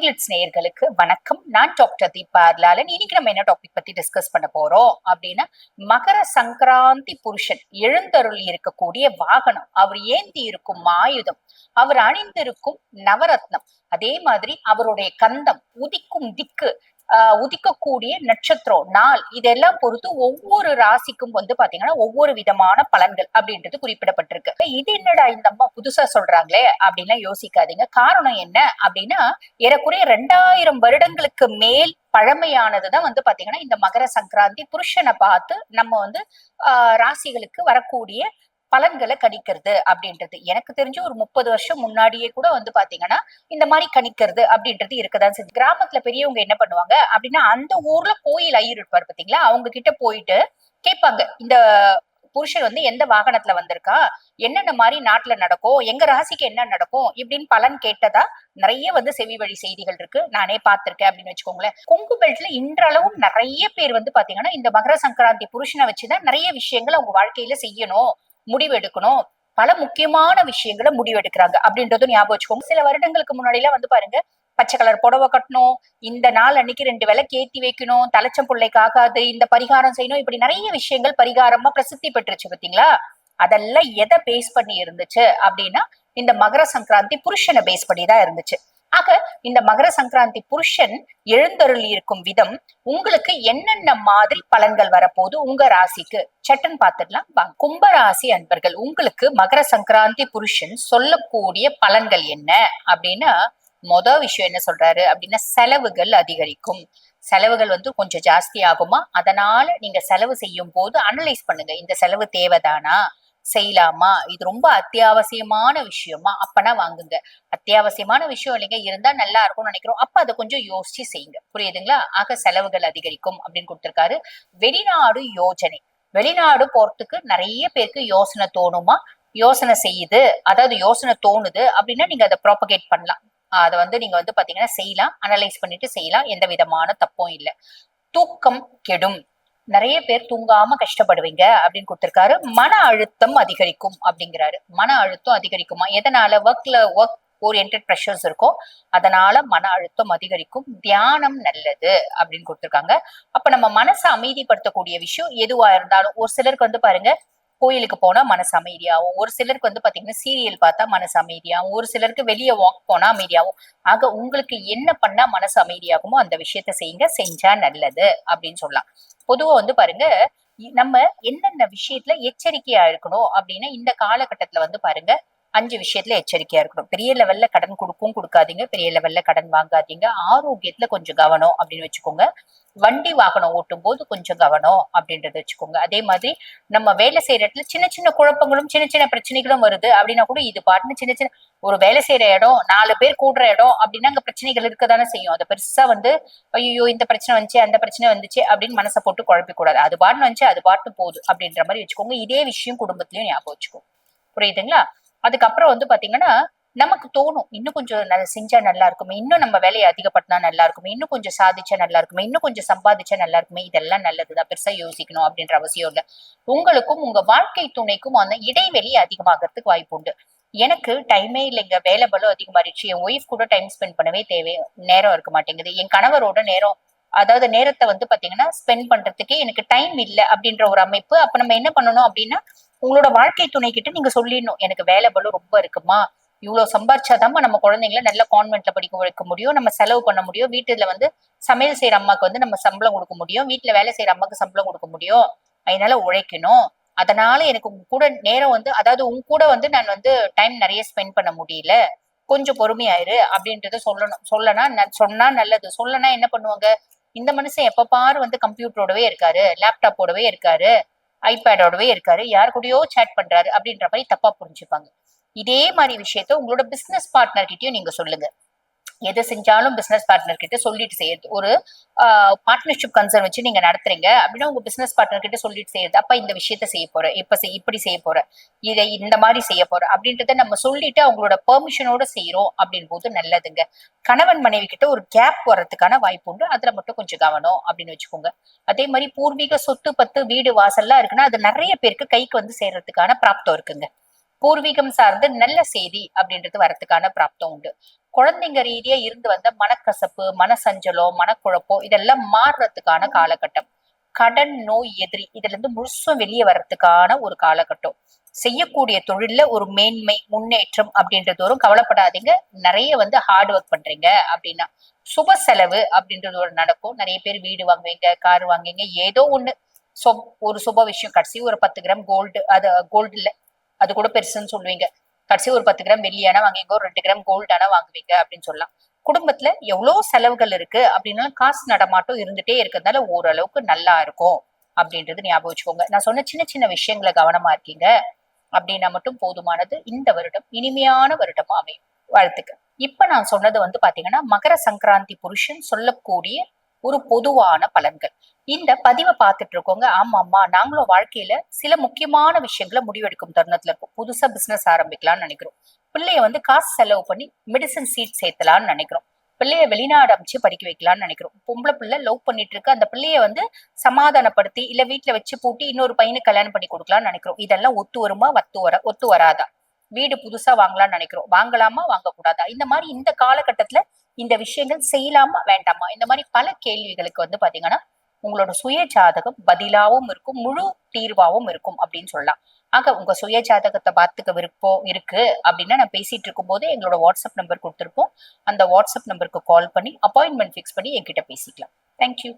மைண்ட்லெட்ஸ் நேயர்களுக்கு வணக்கம். நான் டாக்டர் தீபா லாலன். இன்னைக்கு நம்ம என்ன டாபிக் பத்தி டிஸ்கஸ் பண்ண போறோம் அப்படின்னா, மகர சங்கராந்தி புருஷன் எழுந்தருள் இருக்கக்கூடிய வாகனம், அவர் ஏந்தி இருக்கும் ஆயுதம், அவர் அணிந்திருக்கும் நவரத்னம், அதே மாதிரி அவருடைய கந்தம், உதிக்கும் திக்கு, உதிக்கக்கூடிய நட்சத்திரம், நாள், இதெல்லாம் பொறுத்து ஒவ்வொரு ராசிக்கும் பாத்தீங்கன்னா ஒவ்வொரு விதமான பலன்கள் அப்படின்றது குறிப்பிடப்பட்டிருக்கு. இது என்னடா இந்த அம்மா புதுசா சொல்றாங்களே அப்படின்லாம் யோசிக்காதீங்க. காரணம் என்ன அப்படின்னா, ஏறக்குறைய 2000 வருடங்களுக்கு மேல் பழமையானதுதான் பாத்தீங்கன்னா இந்த மகர சங்கராந்தி புருஷனை பார்த்து நம்ம ராசிகளுக்கு வரக்கூடிய பலன்களை கணிக்கிறது அப்படின்றது. எனக்கு தெரிஞ்சு ஒரு 30 வருஷம் முன்னாடியே கூட பாத்தீங்கன்னா இந்த மாதிரி கணிக்கிறது அப்படின்றது இருக்கதான் செஞ்சு. கிராமத்துல பெரியவங்க என்ன பண்ணுவாங்க அப்படின்னா, அந்த ஊர்ல கோயில் ஐயர் இருப்பாரு பாத்தீங்களா, அவங்க கிட்ட போயிட்டு கேட்பாங்க, இந்த புருஷன் எந்த வாகனத்துல வந்திருக்கா, என்னென்ன மாதிரி நாட்டுல நடக்கும், எங்க ராசிக்கு என்ன நடக்கும் இப்படின்னு பலன் கேட்டதா நிறைய செவி வழி செய்திகள் இருக்கு. நானே பார்த்திருக்கேன் அப்படின்னு வச்சுக்கோங்களேன். கொங்கு பெல்ட்ல இன்றளவும் நிறைய பேர் பாத்தீங்கன்னா இந்த மகர சங்கராந்தி புருஷனை வச்சுதான் நிறைய விஷயங்கள் அவங்க வாழ்க்கையில செய்யணும், முடிவெடுக்கணும், பல முக்கியமான விஷயங்களை முடிவெடுக்கிறாங்க அப்படின்றதும் ஞாபகம் வச்சுக்கோங்க. சில வருடங்களுக்கு முன்னாடி எல்லாம் பாருங்க, பச்சை கலர் புடவை கட்டணும், இந்த நாள் அன்னைக்கு 2 விளக்கு ஏத்தி வைக்கணும், தலைச்சம் பிள்ளைக்கு ஆகாது, இந்த பரிகாரம் செய்யணும், இப்படி நிறைய விஷயங்கள் பரிகாரமா பிரசித்தி பெற்றுச்சு பாத்தீங்களா. அதெல்லாம் எதை பேஸ் பண்ணி இருந்துச்சு அப்படின்னா, இந்த மகர சங்கராந்தி புருஷனை பேஸ் பண்ணி தான் இருந்துச்சு. ஆக இந்த மகர சங்கராந்தி புருஷன் எழுந்தருள் இருக்கும் விதம் உங்களுக்கு என்னென்ன மாதிரி பலன்கள் வரப்போது உங்க ராசிக்கு சட்டன் பார்த்துடலாம் வாங்க. கும்பராசி அன்பர்கள், உங்களுக்கு மகர சங்கராந்தி புருஷன் சொல்லக்கூடிய பலன்கள் என்ன அப்படின்னா, மொதல் விஷயம் என்ன சொல்றாரு அப்படின்னா, செலவுகள் அதிகரிக்கும். செலவுகள் கொஞ்சம் ஜாஸ்தி ஆகுமா, அதனால நீங்க செலவு செய்யும் போது அனலைஸ் பண்ணுங்க, இந்த செலவு தேவைதானா, செய்யலாமா, இது ரொம்ப அத்தியாவசியமான விஷயமா, அப்பனா வாங்குங்க. அத்தியாவசியமான விஷயம் இல்லைங்க, இருந்தா நல்லா இருக்கும்னு நினைக்கிறோம், அப்ப அதை கொஞ்சம் யோசிச்சு செய்யுங்க. புரியுதுங்களா? ஆக செலவுகள் அதிகரிக்கும் அப்படின்னு கொடுத்திருக்காரு. வெளிநாடு யோஜனை, வெளிநாடு போறதுக்கு நிறைய பேருக்கு யோசனை தோணுமா, யோசனை செய்யுது, அதாவது யோசனை தோணுது அப்படின்னா நீங்க அதை ப்ராபகேட் பண்ணலாம். அதை நீங்க பாத்தீங்கன்னா செய்யலாம், அனலைஸ் பண்ணிட்டு செய்யலாம், எந்த விதமான தப்பும் இல்லை. தூக்கம் கெடும், நிறைய பேர் தூங்காம கஷ்டப்படுவீங்க அப்படின்னு கொடுத்திருக்காரு. மன அழுத்தம் அதிகரிக்கும் அப்படிங்கிறாரு. மன அழுத்தம் அதிகரிக்குமா, எதனால? ஒர்க் ஓரியன்டட் ப்ரெஷர்ஸ் இருக்கும், அதனால மன அழுத்தம் அதிகரிக்கும். தியானம் நல்லது அப்படின்னு கொடுத்திருக்காங்க. அப்ப நம்ம மனசை அமைதிப்படுத்தக்கூடிய விஷயம் எதுவா இருந்தாலும், ஒரு சிலருக்கு பாருங்க கோயிலுக்கு போனா மனசு அமைதியாகும், ஒரு சிலருக்கு பாத்தீங்கன்னா சீரியல் பார்த்தா மனசு அமைதியாகும், ஒரு சிலருக்கு வெளியே வாக் போனா அமைதியாகும். ஆக உங்களுக்கு என்ன பண்ணா மனசு அமைதியாகுமோ அந்த விஷயத்த செய்யுங்க, செஞ்சா நல்லது அப்படின்னு சொல்லலாம். பொதுவா பாருங்க, நம்ம என்னென்ன விஷயத்துல எச்சரிக்கையா இருக்கணும் அப்படின்னா, இந்த காலகட்டத்துல பாருங்க 5 விஷயத்துல எச்சரிக்கையா இருக்கணும். பெரிய லெவல்ல கடன் கொடுக்காதீங்க, பெரிய லெவல்ல கடன் வாங்காதீங்க, ஆரோக்கியத்துல கொஞ்சம் கவனம் அப்படின்னு வச்சுக்கோங்க, வண்டி வாகனம் ஓட்டும் போது கொஞ்சம் கவனம் அப்படின்றத வச்சுக்கோங்க. அதே மாதிரி நம்ம வேலை செய்யற இடத்துல சின்ன சின்ன குழப்பங்களும் சின்ன சின்ன பிரச்சனைகளும் வருது அப்படின்னா கூட, இது பாட்டுன்னு சின்ன சின்ன, ஒரு வேலை செய்யற இடம், 4 பேர் கூடுற இடம் அப்படின்னா அங்க பிரச்சனைகள் இருக்கதானே செய்யும். அதை பெருசா ஐயோ இந்த பிரச்சனை வந்துச்சு அந்த பிரச்சனை வந்துச்சு அப்படின்னு மனசை போட்டு குழப்பிக்க கூடாது. அது பாட்டுன்னு வந்துச்சு, அது பாட்டு போகுது அப்படின்ற மாதிரி வச்சுக்கோங்க. இதே விஷயம் குடும்பத்திலயும் ஞாபகம் வச்சுக்கோங்க. புரியுதுங்களா? அதுக்கப்புறம் பாத்தீங்கன்னா, நமக்கு தோணும் இன்னும் கொஞ்சம் செஞ்சா நல்லா இருக்குமே, இன்னும் நம்ம வேலையை அதிகப்படுத்தினா நல்லா இருக்குமே, இன்னும் கொஞ்சம் சாதிச்சா நல்லா இருக்குமே, இன்னும் கொஞ்சம் சம்பாதிச்சா நல்லா இருக்குமே. இதெல்லாம் நல்லதுதான், பெருசா யோசிக்கணும் அப்படின்ற அவசியம் இல்லை. உங்களுக்கும் உங்க வாழ்க்கை துணைக்கும் அந்த இடைவெளி அதிகமாகிறதுக்கு வாய்ப்பு உண்டு. எனக்கு டைமே இல்லைங்க, வேலை பலம் அதிகமாறிடுச்சு, என் ஒய்ஃப் கூட டைம் ஸ்பெண்ட் பண்ணவே நேரம் இருக்க மாட்டேங்குது, என் கணவரோட நேரம், அதாவது நேரத்தை பாத்தீங்கன்னா ஸ்பெண்ட் பண்றதுக்கே எனக்கு டைம் இல்லை அப்படின்ற ஒரு அமைப்பு. அப்ப நம்ம என்ன பண்ணணும் அப்படின்னா, உங்களோட வாழ்க்கை துணை கிட்ட நீங்க சொல்லிடணும், எனக்கு வேலை பலம் ரொம்ப இருக்குமா, இவ்வளவு சம்பாரிச்சாதான் நம்ம குழந்தைங்களை நல்ல கான்வென்ட்ல படிக்க வைக்க முடியும், நம்ம செலவு பண்ண முடியும், வீட்டுல சமையல் செய்யற அம்மாக்கு நம்ம சம்பளம் கொடுக்க முடியும், வீட்டுல வேலை செய்யற அம்மாக்கு சம்பளம் கொடுக்க முடியும், அதனால உழைக்கணும். அதனால எனக்கு உங்க கூட நேரம் அதாவது உங்க கூட நான் டைம் நிறைய ஸ்பெண்ட் பண்ண முடியல, கொஞ்சம் பொறுமையாயிரு அப்படின்றத சொன்னா நல்லது. சொல்லனா என்ன பண்ணுவாங்க, இந்த மனுஷன் எப்ப பாரு கம்ப்யூட்டரோடவே இருக்காரு, லேப்டாப்போடவே இருக்காரு, ஐபேடோடவே இருக்காரு, யாரு கூடயோ சேட் பண்றாரு அப்படின்ற மாதிரி தப்பா புரிஞ்சுப்பாங்க. இதே மாதிரி விஷயத்த உங்களோட பிசினஸ் பார்ட்னர் கிட்டயும் நீங்க சொல்லுங்க. எதை செஞ்சாலும் பிசினஸ் பார்ட்னர் கிட்ட சொல்லிட்டு செய்யறது. ஒரு பார்ட்னர்ஷிப் கன்சர்ன் வச்சு நீங்க நடத்துறீங்க அப்படின்னா, உங்க பிசினஸ் பார்ட்னர் கிட்ட சொல்லிட்டு செய்யறது. அப்ப இந்த விஷயத்த செய்ய போற, இப்படி செய்ய போற, இதை இந்த மாதிரி செய்ய போற அப்படின்றத நம்ம சொல்லிட்டு அவங்களோட பெர்மிஷனோட செய்யறோம் அப்படின் போது நல்லதுங்க. கணவன் மனைவி கிட்ட ஒரு கேப் வர்றதுக்கான வாய்ப்பு உண்டு, அதுல மட்டும் கொஞ்சம் கவனம் அப்படின்னு வச்சுக்கோங்க. அதே மாதிரி பூர்வீக சொத்து பத்து வீடு வாசல்லாம் இருக்குன்னா, அது நிறைய பேருக்கு கைக்கு சேர்றதுக்கான பிராப்தம் இருக்குங்க. பூர்வீகம் சார்ந்து நல்ல செய்தி அப்படின்றது வரத்துக்கான பிராப்தம் உண்டு. குழந்தைங்க ரீதியா இருந்து வந்த மனக்கசப்பு, மனசஞ்சலம், மனக்குழப்பம் இதெல்லாம் மாறுறதுக்கான காலகட்டம். கடன், நோய், எதிரி இதுல இருந்து முழுசும் வெளியே வர்றதுக்கான ஒரு காலகட்டம். செய்யக்கூடிய தொழில்ல ஒரு மேன்மை, முன்னேற்றம் அப்படின்றது வரும். கவலைப்படாதீங்க. நிறைய வந்து ஹார்ட் ஒர்க் பண்றீங்க அப்படின்னா சுப செலவு அப்படின்றது ஒரு நடக்கும். நிறைய பேர் வீடு வாங்குவீங்க, கார் வாங்குவீங்க, ஏதோ ஒண்ணு ஒரு சுப விஷயம். கடைசி ஒரு 10 கிராம் கோல்டு, அது கோல்டு இல்ல, அது கூட பெருசுன்னு சொல்லுவீங்க. கடைசி ஒரு 10 கிராம் வெள்ளியானா வாங்குவீங்க, ஒரு 2 கிராம் கோல்டானா வாங்குவீங்க அப்படின்னு சொல்லலாம். குடும்பத்துல எவ்வளவு செலவுகள் இருக்கு அப்படின்னாலும் காசு நடமாட்டம் இருந்துட்டே இருக்கிறதுனால ஓரளவுக்கு நல்லா இருக்கும் அப்படின்றது ஞாபகம் வச்சுக்கோங்க. நான் சொன்ன சின்ன சின்ன விஷயங்களை கவனமா இருக்கீங்க அப்படின்னா மட்டும் போதுமானது. இந்த வருடம் இனிமையான வருடமா அமையும். வாழ்த்துக்கு. இப்ப நான் சொன்னது வந்து பாத்தீங்கன்னா மகர சங்கராந்தி புருஷன் சொல்லக்கூடிய ஒரு பொதுவான பலன்கள். இந்த பதிவை பார்த்துட்டு இருக்கோங்க. ஆமா ஆமா, நாங்களும் வாழ்க்கையில சில முக்கியமான விஷயங்களை முடிவெடுக்கும் தருணத்துல இருக்கும். புதுசா பிசினஸ் ஆரம்பிக்கலாம்னு நினைக்கிறோம். பிள்ளைய வந்து காசு செலவு பண்ணி மெடிசன் சீட் சேர்த்தலாம்னு நினைக்கிறோம். பிள்ளைய வெளிநாடு அமைச்சு படிக்க வைக்கலாம்னு நினைக்கிறோம். பொம்பளை பிள்ளை லவ் பண்ணிட்டு இருக்கு, அந்த பிள்ளைய வந்து சமாதானப்படுத்தி இல்ல வீட்டுல வச்சு பூட்டி இன்னொரு பையனுக்கு கல்யாணம் பண்ணி கொடுக்கலாம்னு நினைக்கிறோம். இதெல்லாம் ஒத்து வருமா, ஒத்து வராதா? வீடு புதுசா வாங்கலாம்னு நினைக்கிறோம். வாங்கலாமா, வாங்கக்கூடாதா? இந்த மாதிரி இந்த காலகட்டத்துல இந்த விஷயங்கள் செய்யலாமா, வேண்டாமா? இந்த மாதிரி பல கேள்விகளுக்கு வந்து பாத்தீங்கன்னா உங்களோட சுய ஜாதகம் பதிலாவும் இருக்கும், முழு தீர்வாவும் இருக்கும் அப்படின்னு சொல்லலாம். ஆக உங்க சுய ஜாதகத்தை பார்த்துக்க விருப்பம் இருக்கு அப்படின்னா நான் பேசிட்டு இருக்கும் போதே எங்களோட வாட்ஸ்அப் நம்பர் கொடுத்திருப்போம். அந்த வாட்ஸ்அப் நம்பருக்கு கால் பண்ணி அப்பாயின்மெண்ட் ஃபிக்ஸ் பண்ணி என்கிட்ட பேசிக்கலாம். தேங்க்யூ.